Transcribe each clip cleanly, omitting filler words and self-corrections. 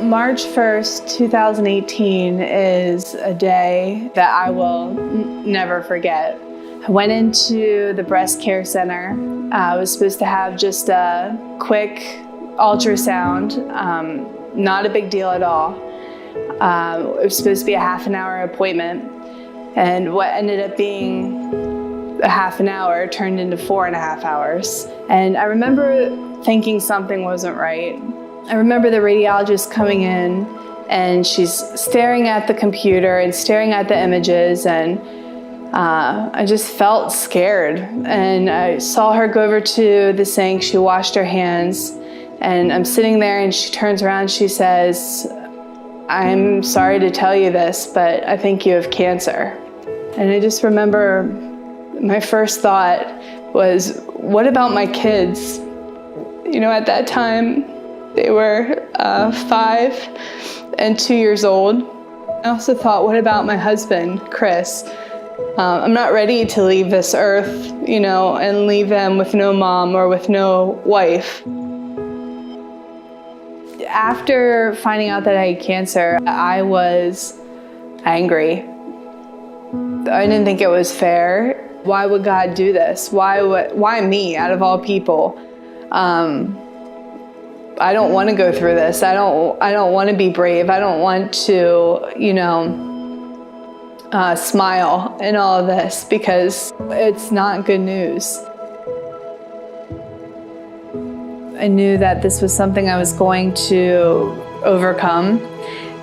March 1st, 2018 is a day that I will never forget. I went into the breast care center. I was supposed to have just a quick ultrasound, not a big deal at all. It was supposed to be a half-an-hour appointment, and what ended up being a half an hour turned into 4.5 hours. And I remember thinking something wasn't right. I remember the radiologist coming in, and she's staring at the computer and staring at the images, and I just felt scared. And I saw her go over to the sink. She washed her hands, and I'm sitting there, and she turns around and she says, "I'm sorry to tell you this, but I think you have cancer." And I just remember my first thought was, what about my kids? You know, at that time, they were 5 and 2 years old. I also thought, what about my husband, Chris? I'm not ready to leave this earth, you know, and leave them with no mom or with no wife. After finding out that I had cancer, I was angry. I didn't think it was fair. Why would God do this? Why me, out of all people? I don't want to go through this. I don't want to be brave. I don't want to, you know, smile in all of this, because it's not good news. I knew that this was something I was going to overcome,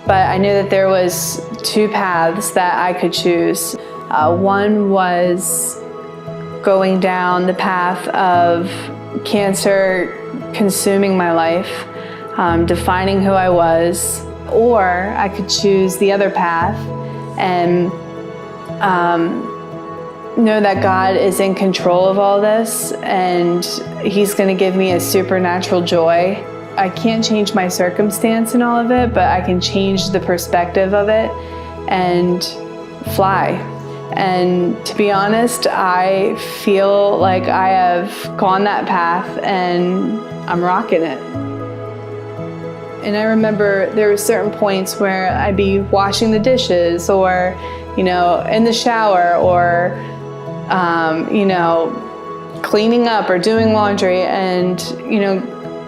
but I knew that there was 2 paths that I could choose. One was going down the path of cancer consuming my life, defining who I was, or I could choose the other path and know that God is in control of all this, and He's going to give me a supernatural joy. I can't change my circumstance in all of it, but I can change the perspective of it and fly. And to be honest, I feel like I have gone that path and I'm rocking it. And I remember there were certain points where I'd be washing the dishes, or, you know, in the shower, or, you know, cleaning up or doing laundry, and, you know,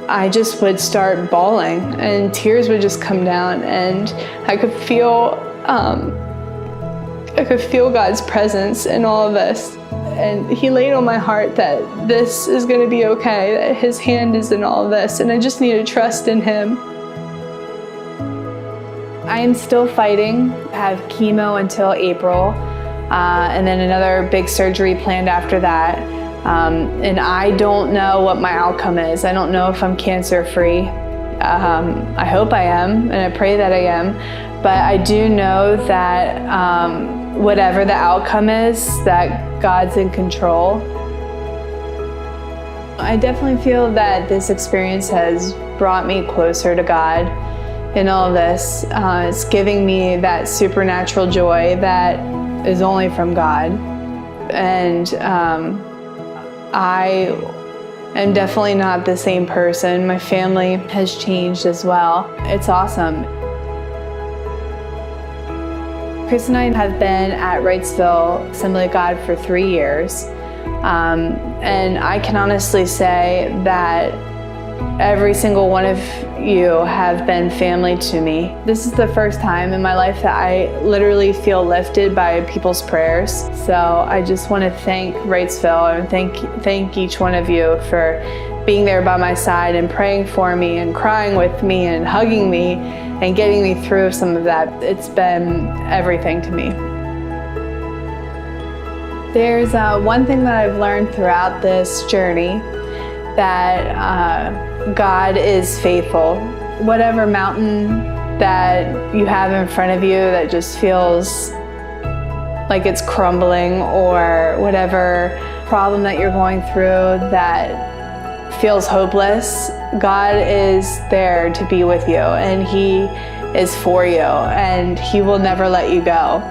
I just would start bawling and tears would just come down, and I could feel God's presence in all of this. And He laid on my heart that this is going to be okay, that His hand is in all of this, and I just need to trust in Him. I am still fighting. I have chemo until April, and then another big surgery planned after that. And I don't know what my outcome is. I don't know if I'm cancer-free. I hope I am, and I pray that I am. But I do know that whatever the outcome is, that God's in control. I definitely feel that this experience has brought me closer to God in all of this. It's giving me that supernatural joy that is only from God. And I am definitely not the same person. My family has changed as well. It's awesome. Chris and I have been at Wrightsville Assembly of God for 3 years. And I can honestly say that every single one of you have been family to me. This is the first time in my life that I literally feel lifted by people's prayers. So I just want to thank Wrightsville and thank each one of you for being there by my side and praying for me and crying with me and hugging me and getting me through some of that. It's been everything to me. There's one thing that I've learned throughout this journey, that God is faithful. Whatever mountain that you have in front of you that just feels like it's crumbling, or whatever problem that you're going through that feels hopeless, God is there to be with you, and He is for you, and He will never let you go.